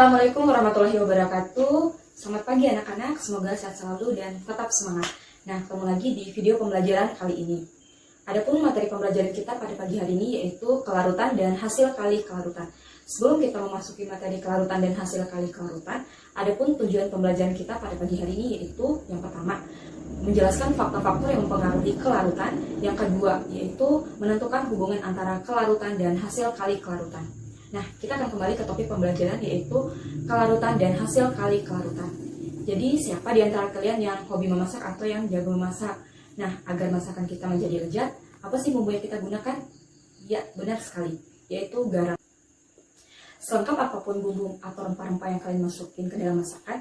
Assalamualaikum warahmatullahi wabarakatuh. Selamat pagi anak-anak, semoga sehat selalu dan tetap semangat. Nah, ketemu lagi di video pembelajaran kali ini. Adapun materi pembelajaran kita pada pagi hari ini yaitu kelarutan dan hasil kali kelarutan. Sebelum kita memasuki materi kelarutan dan hasil kali kelarutan, adapun tujuan pembelajaran kita pada pagi hari ini yaitu yang pertama, menjelaskan faktor-faktor yang mempengaruhi kelarutan. Yang kedua, yaitu menentukan hubungan antara kelarutan dan hasil kali kelarutan. Nah, kita akan kembali ke topik pembelajaran yaitu kelarutan dan hasil kali kelarutan. Jadi, siapa di antara kalian yang hobi memasak atau yang jago memasak? Nah, agar masakan kita menjadi lezat, apa sih bumbu yang kita gunakan? Ya, benar sekali, yaitu garam. Selengkap apapun bumbu atau rempah-rempah yang kalian masukin ke dalam masakan,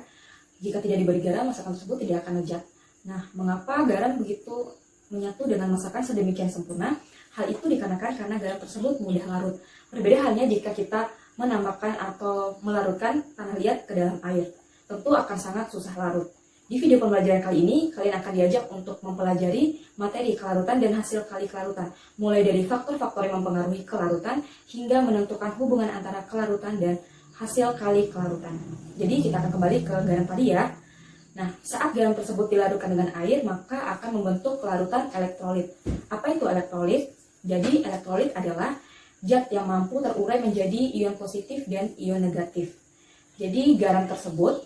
jika tidak diberi garam, masakan tersebut tidak akan lezat. Nah, mengapa garam begitu menyatu dengan masakan sedemikian sempurna? Hal itu dikarenakan karena garam tersebut mudah larut. Berbeda halnya jika kita menambahkan atau melarutkan tanah liat ke dalam air. Tentu akan sangat susah larut. Di video pembelajaran kali ini, kalian akan diajak untuk mempelajari materi kelarutan dan hasil kali kelarutan. Mulai dari faktor-faktor yang mempengaruhi kelarutan, hingga menentukan hubungan antara kelarutan dan hasil kali kelarutan. Jadi kita akan kembali ke garam tadi ya. Nah, saat garam tersebut dilarutkan dengan air, maka akan membentuk larutan elektrolit. Apa itu elektrolit? Jadi, elektrolit adalah zat yang mampu terurai menjadi ion positif dan ion negatif. Jadi, garam tersebut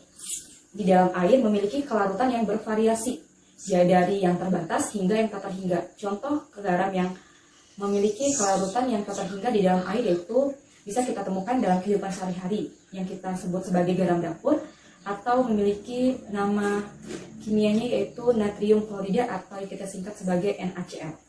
di dalam air memiliki kelarutan yang bervariasi, dari yang terbatas hingga yang tak terhingga. Contoh garam yang memiliki kelarutan yang tak terhingga di dalam air yaitu bisa kita temukan dalam kehidupan sehari-hari yang kita sebut sebagai garam dapur, atau memiliki nama kimianya yaitu natrium klorida atau yang kita singkat sebagai NaCl.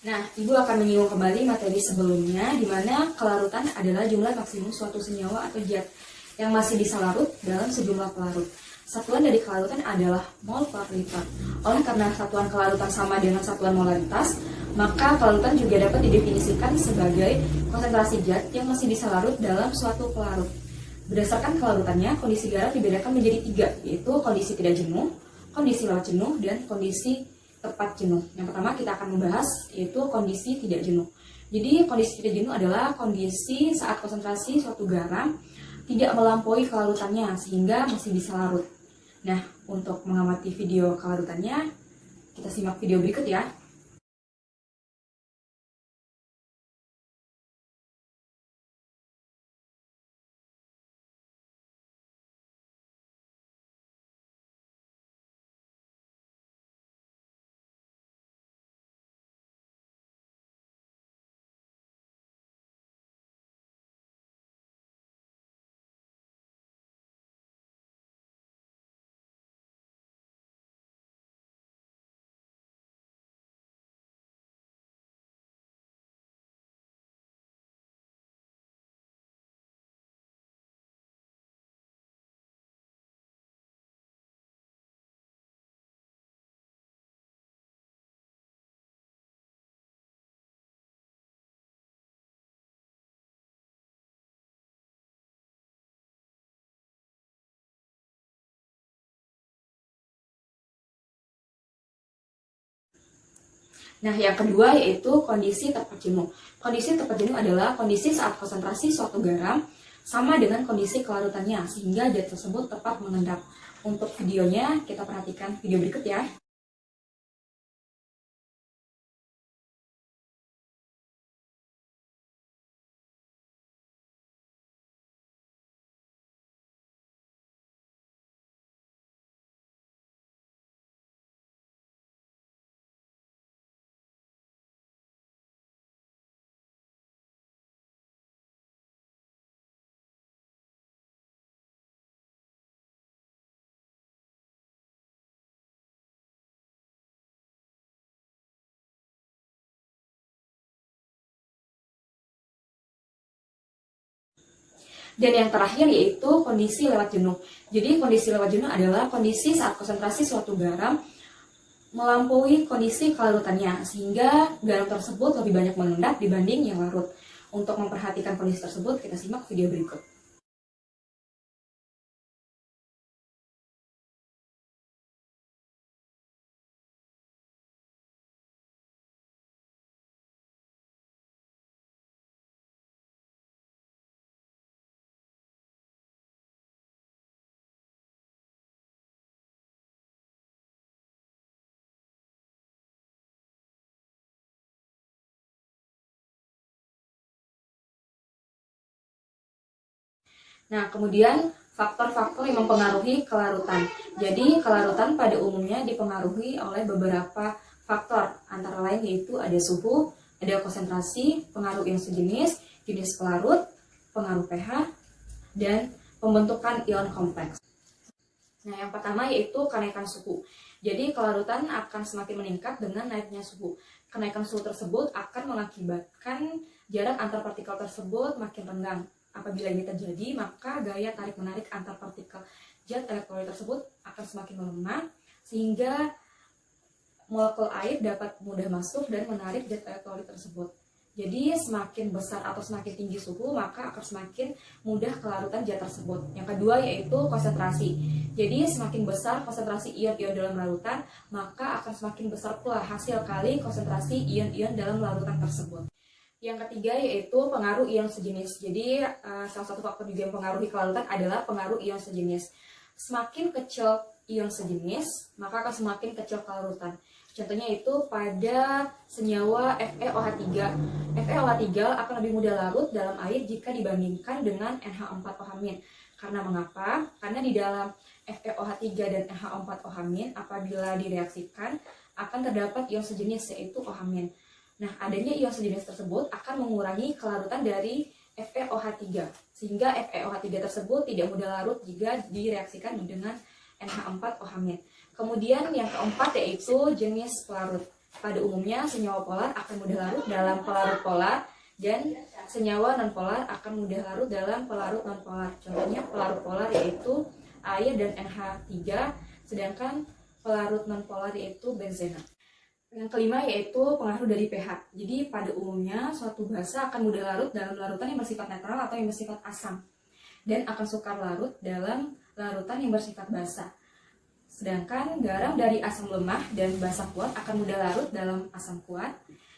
Nah, Ibu akan menyinggung kembali materi sebelumnya, di mana kelarutan adalah jumlah maksimum suatu senyawa atau zat yang masih bisa larut dalam sejumlah pelarut. Satuan dari kelarutan adalah mol per liter. Oleh karena satuan kelarutan sama dengan satuan molaritas, maka kelarutan juga dapat didefinisikan sebagai konsentrasi zat yang masih bisa larut dalam suatu pelarut. Berdasarkan kelarutannya, kondisi garam dibedakan menjadi 3, yaitu kondisi tidak jenuh, kondisi lewat jenuh, dan kondisi tepat jenuh. Yang pertama kita akan membahas yaitu kondisi tidak jenuh. Jadi kondisi tidak jenuh adalah kondisi saat konsentrasi suatu garam tidak melampaui kelarutannya sehingga masih bisa larut. Nah, untuk mengamati video kelarutannya, kita simak video berikut ya. Nah, yang kedua yaitu kondisi tepat jenuh. Kondisi tepat jenuh adalah kondisi saat konsentrasi suatu garam sama dengan kondisi kelarutannya, sehingga zat tersebut tepat mengendap. Untuk videonya, kita perhatikan video berikut ya. Dan yang terakhir yaitu kondisi lewat jenuh. Jadi kondisi lewat jenuh adalah kondisi saat konsentrasi suatu garam melampaui kondisi kelarutannya, sehingga garam tersebut lebih banyak mengendap dibanding yang larut. Untuk memperhatikan kondisi tersebut, kita simak video berikut. Nah, kemudian faktor-faktor yang mempengaruhi kelarutan. Jadi, kelarutan pada umumnya dipengaruhi oleh beberapa faktor, antara lain yaitu ada suhu, ada konsentrasi, pengaruh ion sejenis, jenis pelarut, pengaruh pH, dan pembentukan ion kompleks. Nah, yang pertama yaitu kenaikan suhu. Jadi, kelarutan akan semakin meningkat dengan naiknya suhu. Kenaikan suhu tersebut akan mengakibatkan jarak antar partikel tersebut makin renggang. Apabila ini terjadi, maka gaya tarik-menarik antar partikel zat elektrolit tersebut akan semakin melemah, sehingga molekul air dapat mudah masuk dan menarik zat elektrolit tersebut. Jadi semakin besar atau semakin tinggi suhu, maka akan semakin mudah kelarutan zat tersebut. Yang kedua yaitu konsentrasi. Jadi semakin besar konsentrasi ion-ion dalam larutan, maka akan semakin besar pula hasil kali konsentrasi ion-ion dalam larutan tersebut. Yang ketiga yaitu pengaruh ion sejenis. Jadi salah satu faktor juga yang mempengaruhi kelarutan adalah pengaruh ion sejenis. Semakin kecil ion sejenis, maka akan semakin kecil kelarutan. Contohnya itu pada senyawa FeOH3. FeOH3 akan lebih mudah larut dalam air jika dibandingkan dengan NH4OH-. Karena mengapa? Karena di dalam FeOH3 dan NH4OH- apabila direaksikan akan terdapat ion sejenis yaitu OH-. Nah, adanya ion sejenis tersebut akan mengurangi kelarutan dari FeOH3 sehingga FeOH3 tersebut tidak mudah larut jika direaksikan dengan NH4OH-. Kemudian yang keempat yaitu jenis pelarut. Pada umumnya senyawa polar akan mudah larut dalam pelarut polar dan senyawa non-polar akan mudah larut dalam pelarut non-polar. Contohnya pelarut polar yaitu air dan NH3, sedangkan pelarut non-polar yaitu benzena. Yang kelima yaitu pengaruh dari pH. Jadi pada umumnya suatu basa akan mudah larut dalam larutan yang bersifat netral atau yang bersifat asam dan akan sukar larut dalam larutan yang bersifat basa. Sedangkan garam dari asam lemah dan basa kuat akan mudah larut dalam asam kuat,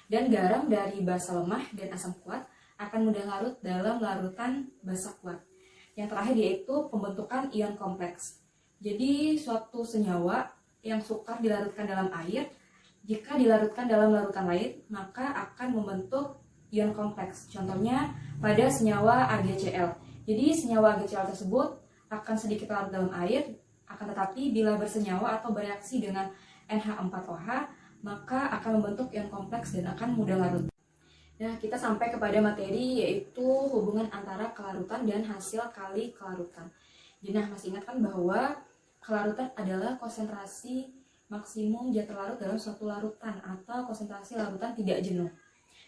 dan garam dari basa lemah dan asam kuat akan mudah larut dalam larutan basa kuat. Yang terakhir yaitu pembentukan ion kompleks. Jadi suatu senyawa yang sukar dilarutkan dalam air, jika dilarutkan dalam larutan lain, maka akan membentuk ion kompleks. Contohnya pada senyawa AgCl. Jadi senyawa AgCl tersebut akan sedikit larut dalam air, akan tetapi bila bersenyawa atau bereaksi dengan NH4OH, maka akan membentuk ion kompleks dan akan mudah larut. Nah, kita sampai kepada materi yaitu hubungan antara kelarutan dan hasil kali kelarutan. Jadi, masih ingat kan bahwa kelarutan adalah konsentrasi maksimum zat terlarut dalam suatu larutan atau konsentrasi larutan tidak jenuh.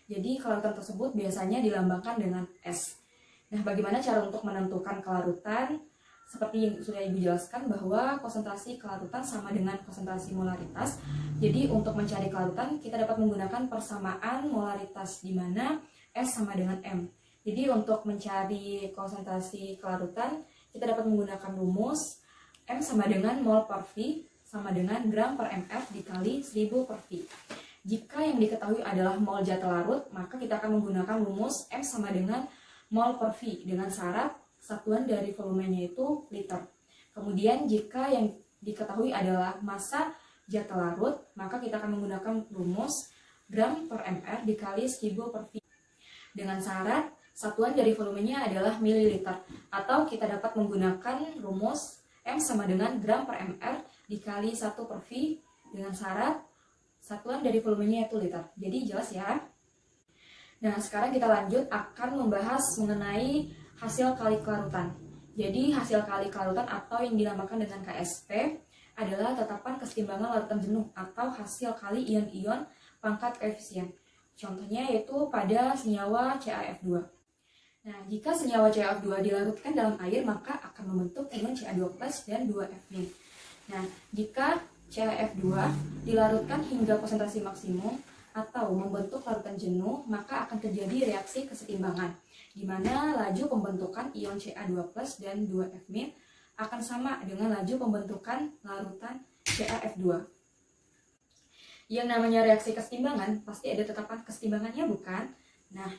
Jadi, kelarutan tersebut biasanya dilambangkan dengan S. Nah, bagaimana cara untuk menentukan kelarutan? Seperti yang sudah Ibu jelaskan bahwa konsentrasi kelarutan sama dengan konsentrasi molaritas. Jadi untuk mencari kelarutan kita dapat menggunakan persamaan molaritas di mana S sama dengan M. Jadi untuk mencari konsentrasi kelarutan kita dapat menggunakan rumus M sama dengan mol per V sama dengan gram per mf dikali 1000 per V. Jika yang diketahui adalah mol zat larut, maka kita akan menggunakan rumus M sama dengan mol per V dengan syarat satuan dari volumenya itu liter. Kemudian jika yang diketahui adalah massa zat larut, maka kita akan menggunakan rumus gram per mr dikali 1000 per V. Dengan syarat satuan dari volumenya adalah mililiter. Atau kita dapat menggunakan rumus M sama dengan gram per mr dikali 1 per V dengan syarat satuan dari volumenya itu liter. Jadi jelas ya. Nah, sekarang kita lanjut akan membahas mengenai hasil kali kelarutan. Jadi hasil kali kelarutan atau yang dinamakan dengan KSP adalah tetapan kesetimbangan larutan jenuh atau hasil kali ion-ion pangkat koefisien. Contohnya yaitu pada senyawa CaF2. Nah, jika senyawa CaF2 dilarutkan dalam air maka akan membentuk ion Ca2+ dan 2F-. Nah, jika CaF2 dilarutkan hingga konsentrasi maksimum atau membentuk larutan jenuh, maka akan terjadi reaksi kesetimbangan, di mana laju pembentukan ion Ca2+ dan 2F- akan sama dengan laju pembentukan larutan CaF2. Yang namanya reaksi kesetimbangan pasti ada tetapan kesetimbangannya, bukan? Nah,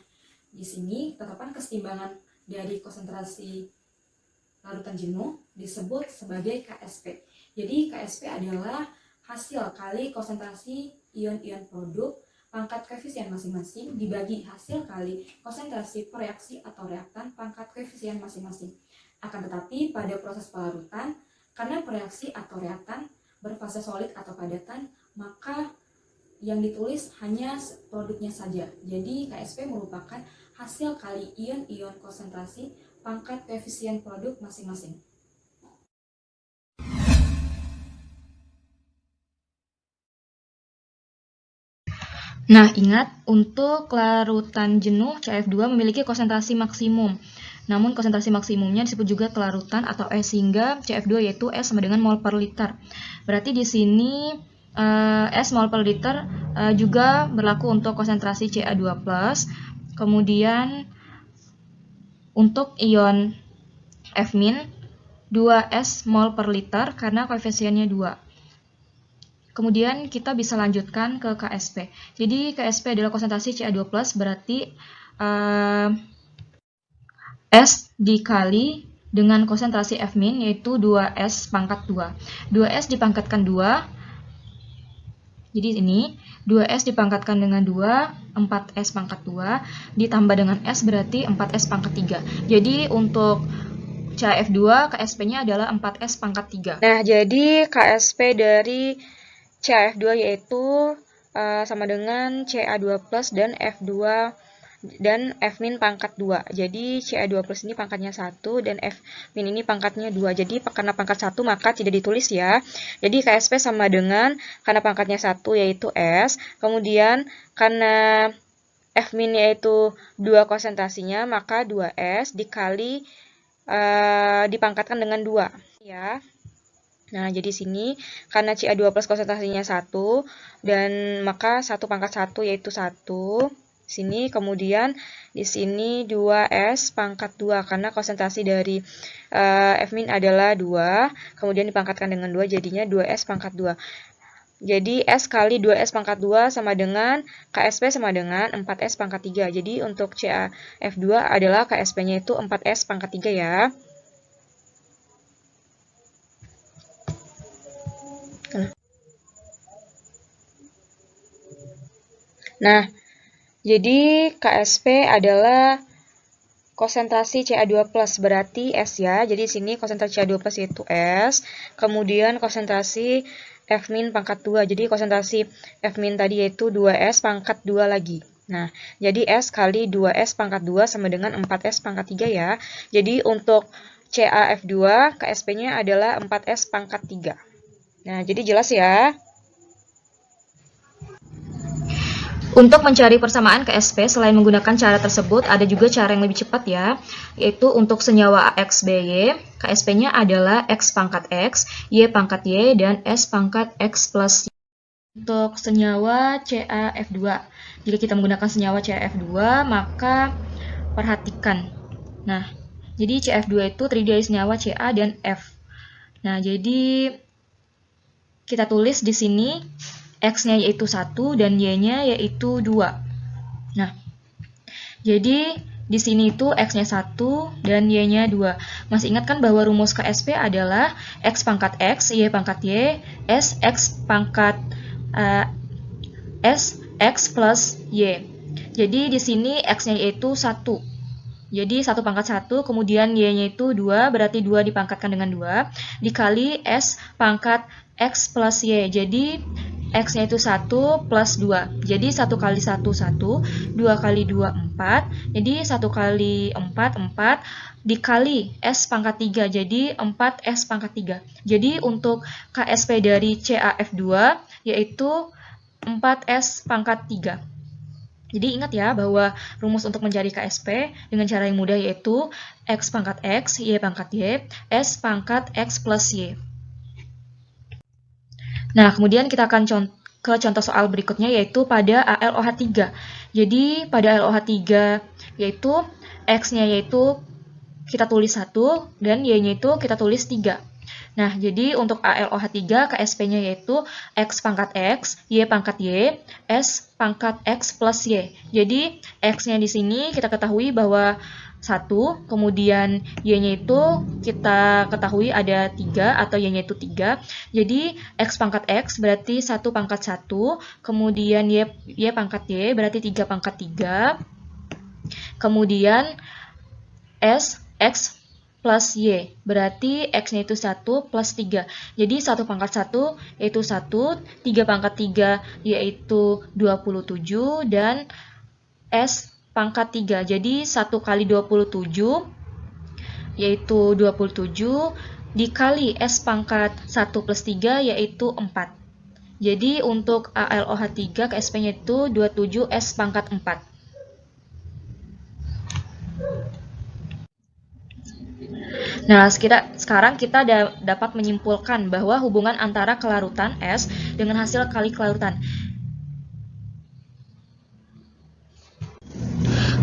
di sini tetapan kesetimbangan dari konsentrasi larutan jenuh disebut sebagai KSP. Jadi KSP adalah hasil kali konsentrasi ion-ion produk pangkat koefisien masing-masing dibagi hasil kali konsentrasi per reaksi atau reaktan pangkat koefisien masing-masing. Akan tetapi pada proses pelarutan, karena reaksi atau reaktan berfase solid atau padatan, maka yang ditulis hanya produknya saja. Jadi KSP merupakan hasil kali ion-ion konsentrasi pangkat koefisien produk masing-masing. Nah, ingat, untuk larutan jenuh CF2 memiliki konsentrasi maksimum. Namun konsentrasi maksimumnya disebut juga kelarutan atau S, sehingga CF2 yaitu S sama dengan mol per liter. Berarti di sini S mol per liter juga berlaku untuk konsentrasi Ca2+. Kemudian untuk ion F- 2S mol per liter karena koefisiennya 2. Kemudian kita bisa lanjutkan ke KSP. Jadi KSP adalah konsentrasi Ca2+, berarti S dikali dengan konsentrasi F- yaitu 2S pangkat 2. 2S dipangkatkan 2. Jadi ini 2S dipangkatkan dengan 2, 4S pangkat 2, ditambah dengan S berarti 4S pangkat 3. Jadi untuk CaF2, KSP-nya adalah 4S pangkat 3. Nah, jadi KSP dari CaF2 yaitu sama dengan Ca2+ dan F2 dan F- pangkat 2. Jadi Ca2+ ini pangkatnya 1 dan F- ini pangkatnya 2. Jadi karena pangkat 1 maka tidak ditulis ya. Jadi KSP sama dengan karena pangkatnya 1 yaitu S, kemudian karena F- yaitu 2 konsentrasinya maka 2S dikali dipangkatkan dengan 2 ya. Nah, jadi sini karena Ca2+ konsentrasinya 1 dan maka 1 pangkat 1 yaitu 1. Sini kemudian di sini 2S pangkat 2 karena konsentrasi dari F- adalah 2, kemudian dipangkatkan dengan 2 jadinya 2S pangkat 2. Jadi S kali 2S pangkat 2 sama dengan KSP sama dengan 4S pangkat 3. Jadi untuk CaF2 adalah KSP-nya itu 4S pangkat 3 ya. Nah, jadi KSP adalah konsentrasi Ca2+, berarti S ya. Jadi sini konsentrasi Ca2+ yaitu S, kemudian konsentrasi F- pangkat 2. Jadi konsentrasi F- tadi yaitu 2S pangkat 2 lagi. Nah, jadi S kali 2S pangkat 2 sama dengan 4S pangkat 3 ya. Jadi untuk CaF2, KSP-nya adalah 4S pangkat 3. Nah, jadi jelas ya. Untuk mencari persamaan KSP, selain menggunakan cara tersebut, ada juga cara yang lebih cepat ya, yaitu untuk senyawa AXBY, KSP-nya adalah X pangkat X, Y pangkat Y, dan S pangkat X plus Y. Untuk senyawa CaF2, jika kita menggunakan senyawa CaF2, maka perhatikan. Nah, jadi CaF2 itu terdiri dari senyawa Ca dan F. Nah, jadi kita tulis di sini X-nya yaitu 1 dan Y-nya yaitu 2. Nah, jadi di sini itu X-nya 1 dan Y-nya 2. Masih ingat kan bahwa rumus KSP adalah X pangkat X, Y pangkat Y, S X pangkat S X plus Y. Jadi di sini X-nya yaitu 1. Jadi 1 pangkat 1, kemudian Y-nya itu 2, berarti 2 dipangkatkan dengan 2, dikali S pangkat X plus Y. Jadi X-nya itu 1 plus 2. Jadi 1 kali 1, 1. 2 kali 2, 4. Jadi 1 kali 4, 4. Dikali S pangkat 3. Jadi 4S pangkat 3. Jadi untuk KSP dari CaF2 yaitu 4S pangkat 3. Jadi ingat ya bahwa rumus untuk mencari KSP dengan cara yang mudah yaitu X pangkat X, Y pangkat Y, S pangkat X plus Y. Nah, kemudian kita akan ke contoh soal berikutnya yaitu pada AlOH3. Jadi pada AlOH3 yaitu X-nya yaitu kita tulis 1 dan Y-nya itu kita tulis 3. Nah, jadi untuk AlOH3 KSP-nya yaitu X pangkat X, Y pangkat Y, S pangkat X plus Y. Jadi X-nya di sini kita ketahui bahwa 1, kemudian Y-nya itu kita ketahui ada 3 atau Y-nya itu 3. Jadi X pangkat X berarti 1 pangkat 1, kemudian Y pangkat Y berarti 3 pangkat 3. Kemudian S X plus Y. Berarti X-nya itu 1 plus 3. Jadi 1 pangkat 1 yaitu 1, 3 pangkat 3 yaitu 27, dan S pangkat 3. Jadi 1 kali 27 yaitu 27 dikali S pangkat 1 plus 3 yaitu 4. Jadi untuk ALOH3 KSP-nya itu 27 S pangkat 4. Nah, sekarang kita dapat menyimpulkan bahwa hubungan antara kelarutan S dengan hasil kali kelarutan.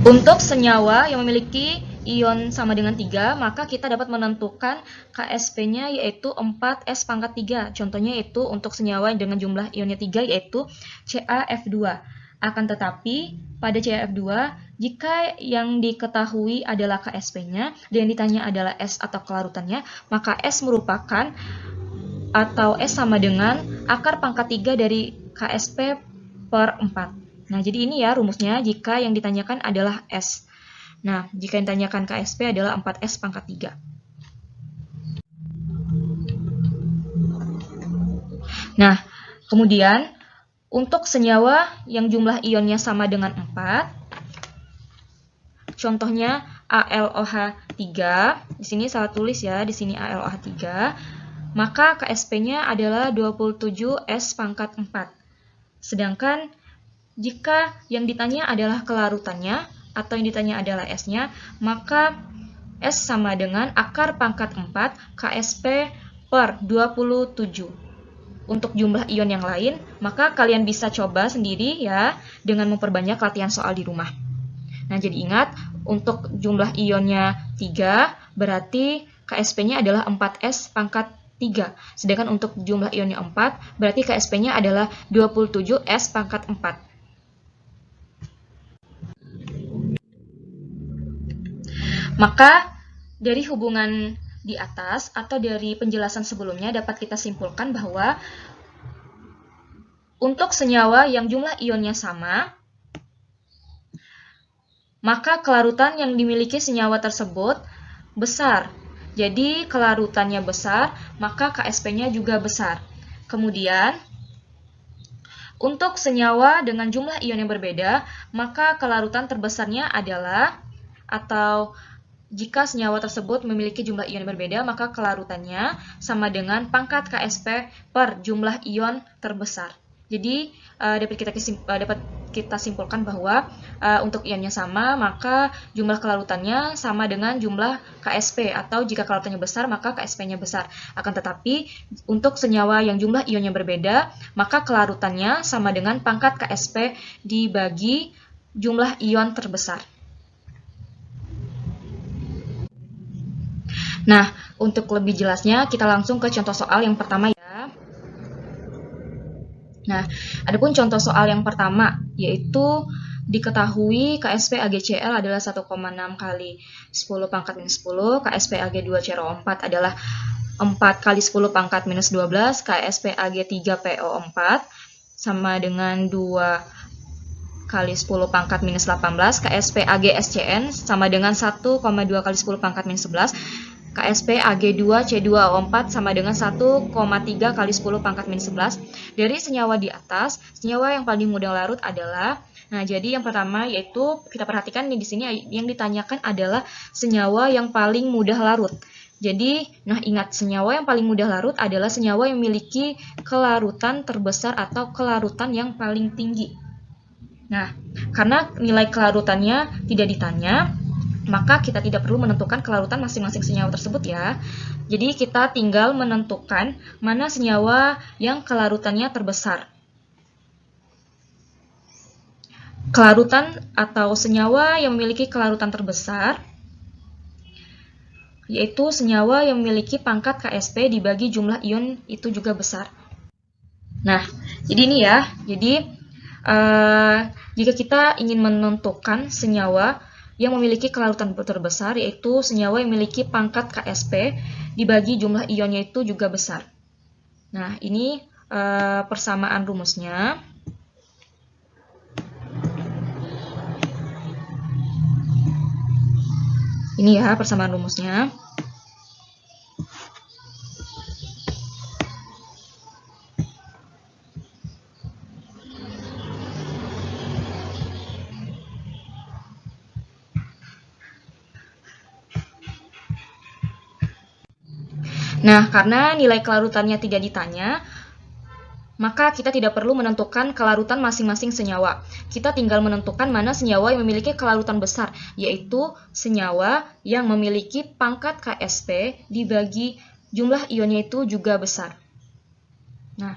Untuk senyawa yang memiliki ion sama dengan 3, maka kita dapat menentukan KSP-nya yaitu 4S pangkat 3. Contohnya yaitu untuk senyawa dengan jumlah ionnya 3 yaitu CaF2. Akan tetapi pada CaF2, jika yang diketahui adalah KSP-nya dan yang ditanya adalah S atau kelarutannya, maka S merupakan atau S sama dengan akar pangkat 3 dari KSP per 4. Nah, jadi ini ya rumusnya jika yang ditanyakan adalah S. Nah, jika yang ditanyakan KSP adalah 4S pangkat 3. Nah, kemudian untuk senyawa yang jumlah ionnya sama dengan 4, contohnya ALOH3, di sini salah tulis ya, di sini ALOH3, maka KSP-nya adalah 27S pangkat 4. Sedangkan jika yang ditanya adalah kelarutannya atau yang ditanya adalah S-nya, maka S sama dengan akar pangkat 4 KSP per 27. Untuk jumlah ion yang lain, maka kalian bisa coba sendiri ya dengan memperbanyak latihan soal di rumah. Nah, jadi ingat, untuk jumlah ionnya 3, berarti KSP-nya adalah 4S pangkat 3. Sedangkan untuk jumlah ionnya 4, berarti KSP-nya adalah 27S pangkat 4. Maka dari hubungan di atas atau dari penjelasan sebelumnya dapat kita simpulkan bahwa untuk senyawa yang jumlah ionnya sama, maka kelarutan yang dimiliki senyawa tersebut besar. Jadi kelarutannya besar, maka KSP-nya juga besar. Kemudian untuk senyawa dengan jumlah ion yang berbeda, maka kelarutan terbesarnya adalah, atau jika senyawa tersebut memiliki jumlah ion yang berbeda, maka kelarutannya sama dengan pangkat KSP per jumlah ion terbesar. Jadi dapat kita simpulkan bahwa untuk ionnya sama, maka jumlah kelarutannya sama dengan jumlah KSP, atau jika kelarutannya besar, maka KSP-nya besar. Akan tetapi untuk senyawa yang jumlah ionnya berbeda, maka kelarutannya sama dengan pangkat KSP dibagi jumlah ion terbesar. Nah, untuk lebih jelasnya kita langsung ke contoh soal yang pertama ya. Nah, adapun contoh soal yang pertama yaitu diketahui KSP AgCl adalah 1,6 kali 10 pangkat minus 10, KSP Ag2CO4 adalah 4 kali 10 pangkat minus 12, KSP Ag3PO4 sama dengan 2 kali 10 pangkat minus 18, KSP AgSCN sama dengan 1,2 kali 10 pangkat minus 11, KSP Ag2C2O4 sama dengan 1,3 kali 10 pangkat minus 11. Dari senyawa di atas, senyawa yang paling mudah larut adalah, nah jadi yang pertama yaitu kita perhatikan di sini yang ditanyakan adalah senyawa yang paling mudah larut. Jadi, nah ingat, senyawa yang paling mudah larut adalah senyawa yang memiliki kelarutan terbesar atau kelarutan yang paling tinggi. Nah, karena nilai kelarutannya tidak ditanya, maka kita tidak perlu menentukan kelarutan masing-masing senyawa tersebut ya. Jadi kita tinggal menentukan mana senyawa yang kelarutannya terbesar. Kelarutan atau senyawa yang memiliki kelarutan terbesar yaitu senyawa yang memiliki pangkat KSP dibagi jumlah ion itu juga besar. Nah, jadi ini ya. Jadi jika kita ingin menentukan senyawa yang memiliki kelarutan terbesar, yaitu senyawa yang memiliki pangkat KSP dibagi jumlah ionnya itu juga besar. Nah, ini persamaan rumusnya. Ini ya persamaan rumusnya. Nah, karena nilai kelarutannya tidak ditanya, maka kita tidak perlu menentukan kelarutan masing-masing senyawa. Kita tinggal menentukan mana senyawa yang memiliki kelarutan besar, yaitu senyawa yang memiliki pangkat Ksp dibagi jumlah ionnya itu juga besar. Nah,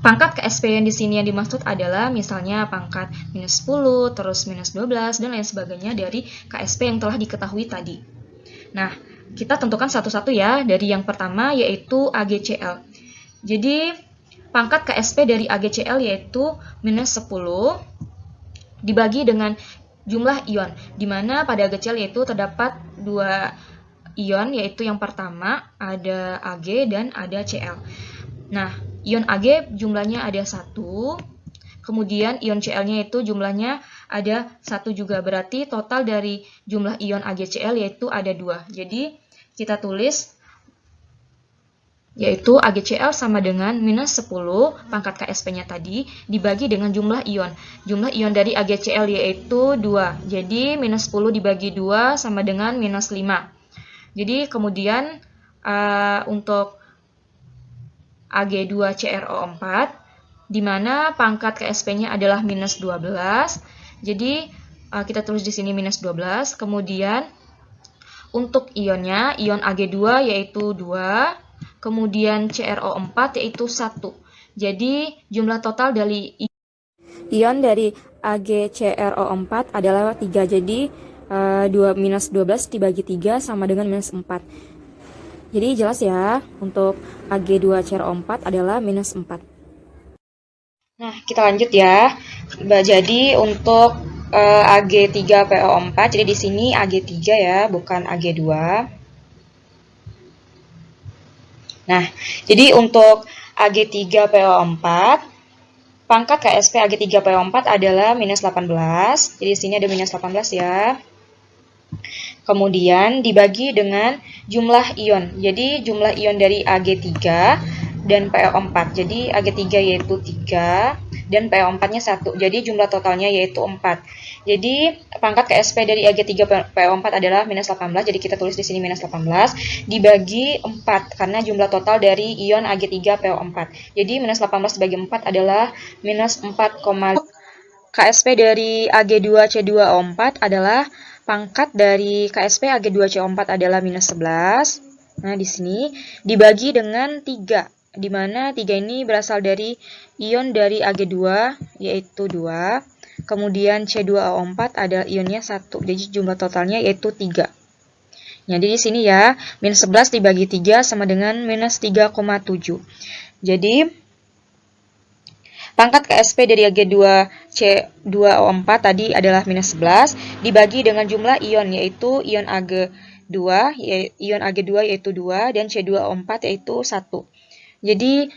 pangkat Ksp yang di sini yang dimaksud adalah misalnya pangkat minus 10, terus minus 12, dan lain sebagainya dari Ksp yang telah diketahui tadi. Nah, kita tentukan satu-satu ya, dari yang pertama yaitu AgCl. Jadi, pangkat Ksp dari AgCl yaitu minus 10 dibagi dengan jumlah ion, di mana pada AgCl yaitu terdapat 2 ion, yaitu yang pertama ada Ag dan ada Cl. Nah, ion Ag jumlahnya ada 1, kemudian ion Cl-nya itu jumlahnya ada 1 juga, berarti total dari jumlah ion AgCl yaitu ada 2. Jadi, kita tulis yaitu AgCl sama dengan minus 10 pangkat Ksp-nya tadi dibagi dengan jumlah ion. Jumlah ion dari AgCl yaitu 2. Jadi minus 10 dibagi 2 sama dengan minus 5. Jadi kemudian untuk Ag2CrO4 di mana pangkat Ksp-nya adalah minus 12. Jadi kita tulis di sini minus 12. Kemudian untuk ionnya, ion Ag2 yaitu 2. Kemudian CrO4 yaitu 1. Jadi jumlah total dari ion dari AgCrO4 adalah 3. Jadi minus 12 dibagi 3 sama dengan minus 4. Jadi jelas ya, untuk Ag2CrO4 adalah minus 4. Nah, kita lanjut ya. Jadi untuk Ag3PO4, jadi di sini Ag3 ya, bukan Ag2. Nah, jadi untuk Ag3PO4, pangkat Ksp Ag3PO4 adalah minus 18. Jadi di sini ada minus 18 ya. Kemudian dibagi dengan jumlah ion. Jadi jumlah ion dari Ag3 dan PO4. Jadi Ag3 yaitu 3 dan PO4-nya 1. Jadi jumlah totalnya yaitu 4. Jadi pangkat Ksp dari Ag3PO4 adalah minus 18. Jadi kita tulis di sini minus 18 dibagi 4 karena jumlah total dari ion Ag3PO4. Jadi minus 18 dibagi 4 adalah minus 4, Ksp dari Ag2C2O4 adalah pangkat dari Ksp Ag2CO4 adalah minus 11. Nah, di sini dibagi dengan 3, di mana 3 ini berasal dari ion dari Ag2 yaitu 2. Kemudian C2O4 ada ionnya 1. Jadi jumlah totalnya yaitu 3. Jadi di sini ya, minus 11 dibagi 3 sama dengan minus 3,7. Jadi pangkat Ksp dari Ag2C2O4 tadi adalah minus 11 dibagi dengan jumlah ion yaitu ion Ag2 yaitu 2 dan C2O4 yaitu 1. Jadi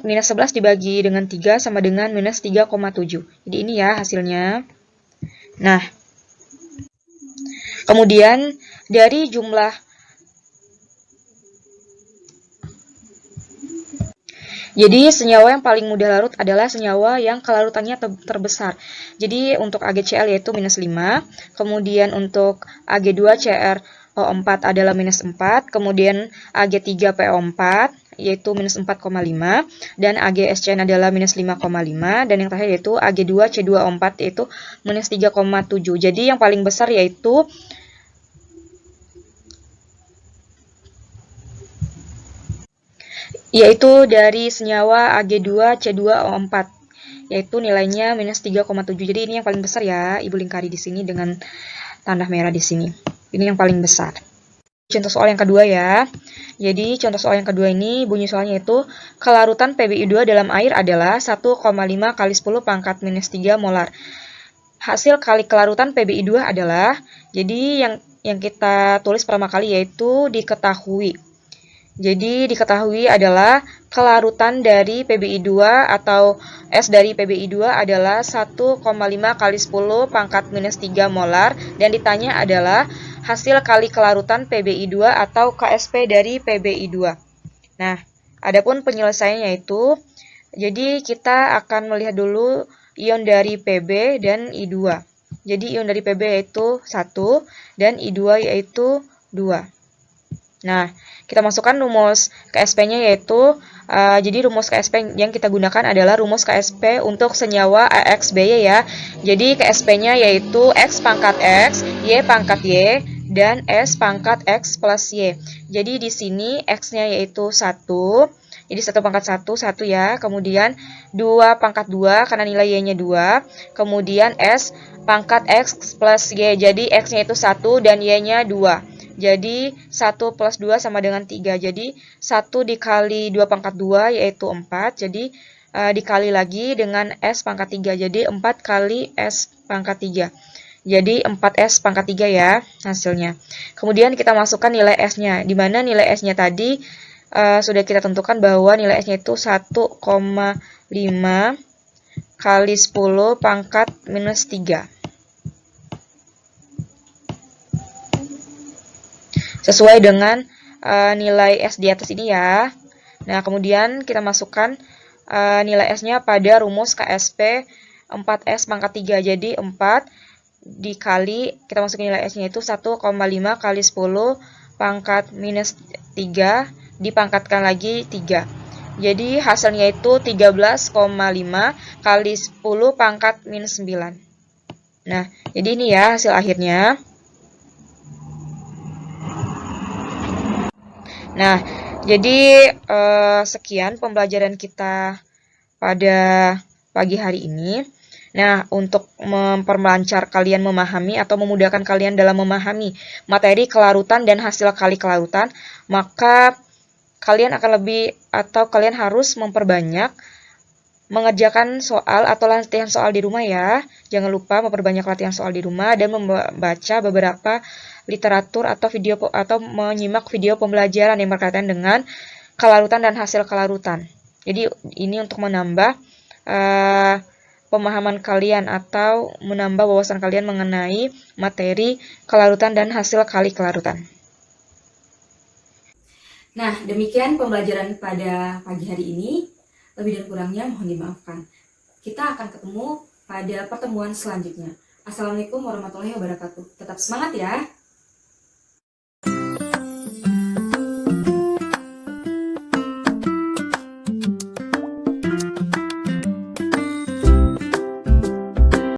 minus 11 dibagi dengan 3 sama dengan minus 3,7. Jadi ini ya hasilnya. Nah, kemudian dari jumlah Jadi senyawa yang paling mudah larut adalah senyawa yang kelarutannya terbesar. Jadi untuk AgCl yaitu minus 5, kemudian untuk Ag2CrO4 adalah minus 4, kemudian Ag3PO4 yaitu minus 4,5, dan AgSCN adalah minus 5,5, dan yang terakhir yaitu Ag2C2O4 yaitu minus 3,7. Jadi yang paling besar yaitu dari senyawa Ag2C2O4, yaitu nilainya minus 3,7. Jadi ini yang paling besar ya, Ibu lingkari di sini dengan tanda merah di sini. Ini yang paling besar. Contoh soal yang kedua ya. Jadi contoh soal yang kedua ini bunyi soalnya itu kelarutan PbI2 dalam air adalah 1,5 kali 10 pangkat minus 3 molar. Hasil kali kelarutan PbI2 adalah, jadi yang kita tulis pertama kali yaitu diketahui. Jadi diketahui adalah kelarutan dari PbI2 atau S dari PbI2 adalah 1,5 kali 10 pangkat minus 3 molar, dan ditanya adalah hasil kali kelarutan PbI2 atau Ksp dari PbI2. Nah, adapun penyelesaiannya itu, jadi kita akan melihat dulu ion dari Pb dan I2. Jadi ion dari Pb yaitu 1 dan I2 yaitu 2. Nah, kita masukkan rumus KSP-nya yaitu, jadi rumus KSP yang kita gunakan adalah rumus KSP untuk senyawa AXBY ya. Jadi KSP-nya yaitu X pangkat X, Y pangkat Y, dan S pangkat X plus Y. Jadi di sini X-nya yaitu 1, jadi 1 pangkat 1, 1 ya. Kemudian 2 pangkat 2 karena nilai Y-nya 2. Kemudian S pangkat X plus Y, jadi X-nya itu 1 dan Y-nya 2. Jadi 1 plus 2 sama dengan 3. Jadi 1 dikali 2 pangkat 2 yaitu 4. Jadi dikali lagi dengan S pangkat 3. Jadi 4 kali S pangkat 3. Jadi 4S pangkat 3 ya hasilnya. Kemudian kita masukkan nilai S-nya. Di mana nilai S-nya tadi sudah kita tentukan bahwa nilai S-nya itu 1,5 kali 10 pangkat minus 3. Sesuai dengan nilai S di atas ini ya. Nah, kemudian kita masukkan nilai S-nya pada rumus KSP 4S pangkat 3. Jadi 4 dikali, kita masukin nilai S-nya itu 1,5 kali 10 pangkat minus 3, dipangkatkan lagi 3. Jadi hasilnya itu 13,5 kali 10 pangkat minus 9. Nah, jadi ini ya hasil akhirnya. Nah, jadi sekian pembelajaran kita pada pagi hari ini. Nah, untuk memperlancar kalian memahami atau memudahkan kalian dalam memahami materi kelarutan dan hasil kali kelarutan, maka kalian akan lebih atau kalian harus memperbanyak mengerjakan soal atau latihan soal di rumah ya. Jangan lupa memperbanyak latihan soal di rumah dan membaca beberapa literatur atau video atau menyimak video pembelajaran yang berkaitan dengan kelarutan dan hasil kelarutan. Jadi ini untuk menambah pemahaman kalian atau menambah wawasan kalian mengenai materi kelarutan dan hasil kali kelarutan. Nah, demikian pembelajaran pada pagi hari ini. Lebih dan kurangnya mohon dimaafkan. Kita akan ketemu pada pertemuan selanjutnya. Assalamualaikum warahmatullahi wabarakatuh. Tetap semangat ya!